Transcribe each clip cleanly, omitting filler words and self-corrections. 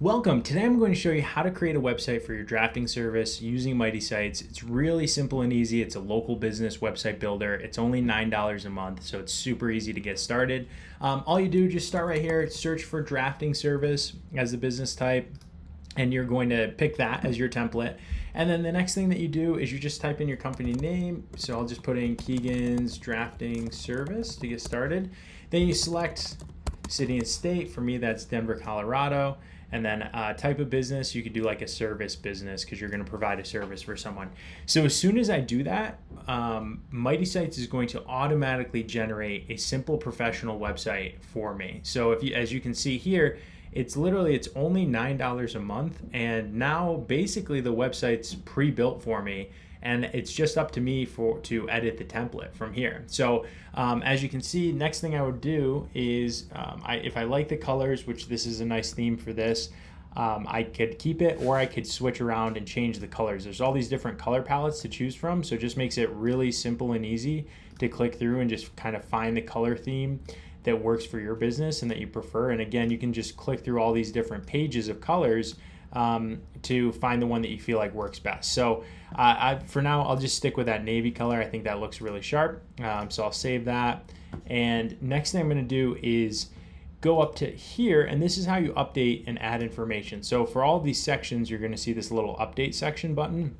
Welcome. Today I'm going to show you how to create a website for your drafting service using Mighty Sites. It's really simple and easy. It's a local business website builder. It's only $9 a month, so it's super easy to get started. All you do, just start right here, search for drafting service as the business type, and you're going to pick that as your template. And then the next thing that you do is you just type in your company name. So I'll just put in Keegan's Drafting Service to get started. Then you select city and state. For me, that's Denver, Colorado. And then type of business, you could do like a service business because you're going to provide a service for someone. So as soon as I do that, Mighty Sites is going to automatically generate a simple professional website for me. So if you, as you can see here, it's only $9 a month, and now basically the website's pre-built for me, and it's just up to me to edit the template from here. So as you can see, next thing I would do is if I like the colors, which this is a nice theme for this, I could keep it, or I could switch around and change the colors. There's all these different color palettes to choose from, so it just makes it really simple and easy to click through and just kind of find the color theme that works for your business and that you prefer. And again, you can just click through all these different pages of colors to find the one that you feel like works best. So for now, I'll just stick with that navy color. I think that looks really sharp. So I'll save that. And next thing I'm going to do is go up to here, and this is how you update and add information. So for all of these sections, you're going to see this little update section button.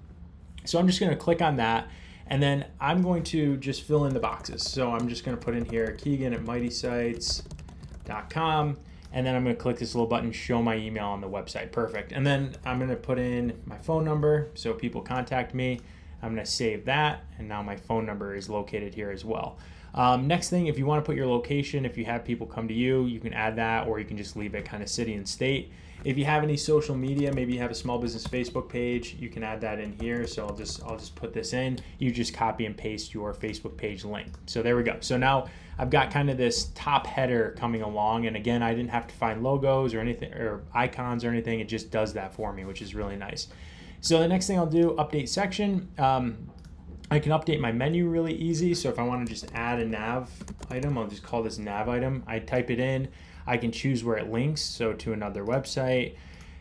So I'm just going to click on that, and then I'm going to just fill in the boxes. So I'm just going to put in here Keegan at mightysites.com. And then I'm going to click this little button, show my email on the website. Perfect. And then I'm going to put in my phone number so people contact me. I'm going to save that. And now my phone number is located here as well. Next thing, if you want to put your location, if you have people come to you, you can add that, or you can just leave it kind of city and state. If you have any social media, maybe you have a small business Facebook page, you can add that in here. So I'll just put this in. You just copy and paste your Facebook page link. So there we go. So now I've got kind of this top header coming along. And again, I didn't have to find logos or anything or icons or anything. It just does that for me, which is really nice. So the next thing I'll do, update section. I can update my menu really easy. So if I want to just add a nav item, I'll just call this nav item. I type it in. I can choose where it links, so to another website,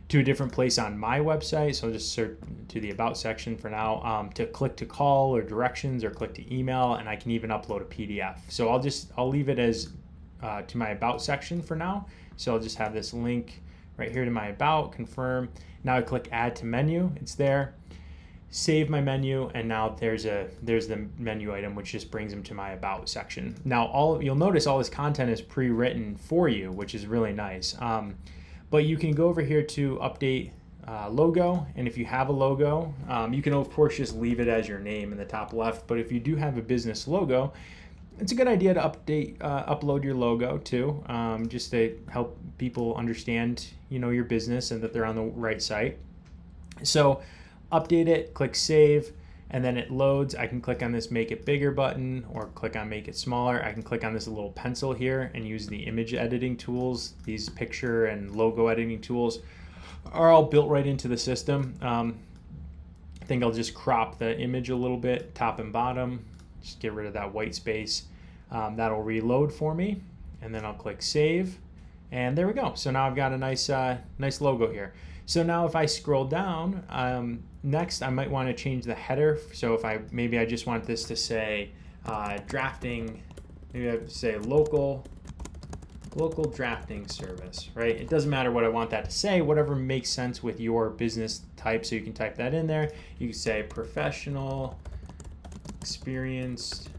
to a different place on my website. So I'll just search to the about section for now, to click to call or directions, or click to email, and I can even upload a PDF. So I'll leave it as to my about section for now. So I'll just have this link right here to my about, confirm. Now I click add to menu, it's there. Save my menu, and now there's the menu item, which just brings them to my about section. Now you'll notice all this content is pre-written for you, which is really nice. But you can go over here to update logo, and if you have a logo, you can of course just leave it as your name in the top left. But if you do have a business logo, it's a good idea to upload your logo too, just to help people understand your business and that they're on the right site. So update it, click save, and then it loads. I can click on this make it bigger button, or click on make it smaller. I can click on this little pencil here and use the image editing tools. These picture and logo editing tools are all built right into the system. I think I'll just crop the image a little bit, top and bottom, just get rid of that white space. That'll reload for me, and then I'll click save, and there we go. So now I've got a nice logo here. So now if I scroll down, next I might want to change the header. So maybe I just want this to say drafting, maybe I would say local drafting service, right? It doesn't matter what I want that to say, whatever makes sense with your business type. So you can type that in there. You can say professional, experienced,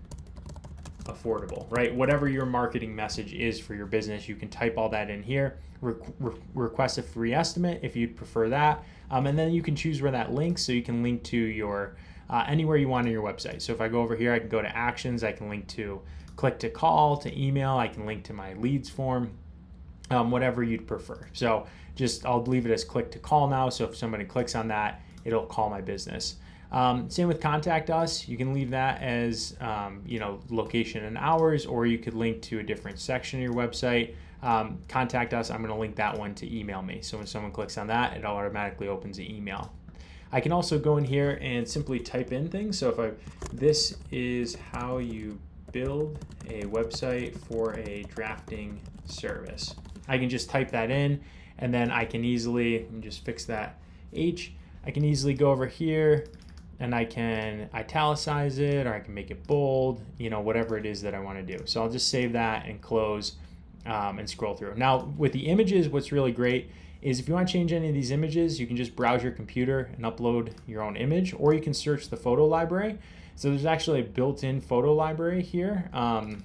affordable, right? Whatever your marketing message is for your business, you can type all that in here. Request a free estimate if you'd prefer that, and then you can choose where that links. So you can link to your anywhere you want on your website. So if I go over here, I can go to actions. I can link to click to call, to email. I can link to my leads form, whatever you'd prefer. So I'll leave it as click to call now. So if somebody clicks on that, it'll call my business. Same with contact us. You can leave that as location and hours, or you could link to a different section of your website. Contact us, I'm going to link that one to email me. So when someone clicks on that, it automatically opens the email. I can also go in here and simply type in things. So this is how you build a website for a drafting service. I can just type that in, And then I can easily, let me just fix that H, I can easily go over here and I can italicize it, or I can make it bold, whatever it is that I want to do. So I'll just save that and close and scroll through. Now with the images, what's really great is if you want to change any of these images, you can just browse your computer and upload your own image, or you can search the photo library. So there's actually a built-in photo library here, and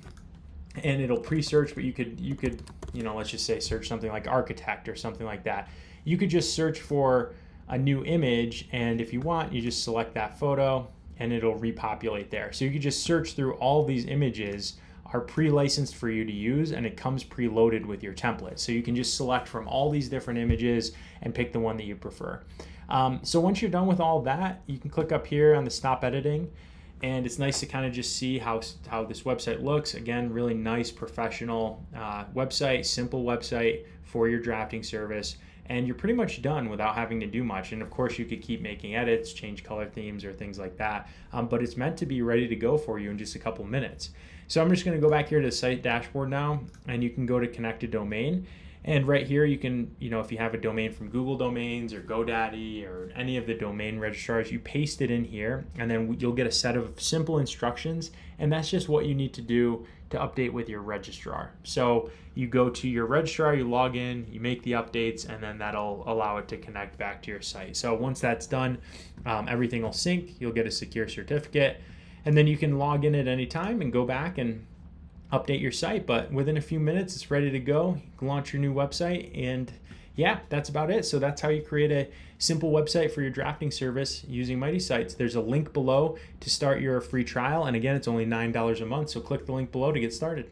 it'll pre-search, but you could, let's just say search something like architect or something like that. You could just search for a new image, and if you want, you just select that photo and it'll repopulate there. So you could just search through all these images are pre-licensed for you to use, and it comes preloaded with your template. So you can just select from all these different images and pick the one that you prefer. So once you're done with all that, you can click up here on the stop editing, and it's nice to kind of just see how this website looks. Again, really nice professional website, simple website for your drafting service. And you're pretty much done without having to do much. And of course you could keep making edits, change color themes or things like that. But it's meant to be ready to go for you in just a couple minutes. So I'm just gonna go back here to the site dashboard now, and you can go to connect a domain. And right here you can, if you have a domain from Google Domains or GoDaddy or any of the domain registrars, you paste it in here, and then you'll get a set of simple instructions. And that's just what you need to do to update with your registrar. So you go to your registrar, you log in, you make the updates, and then that'll allow it to connect back to your site. So once that's done, everything will sync, you'll get a secure certificate, and then you can log in at any time and go back and update your site. But within a few minutes, it's ready to go. You can launch your new website, and yeah, that's about it. So that's how you create a simple website for your drafting service using Mighty Sites. There's a link below to start your free trial. And again, it's only $9 a month. So click the link below to get started.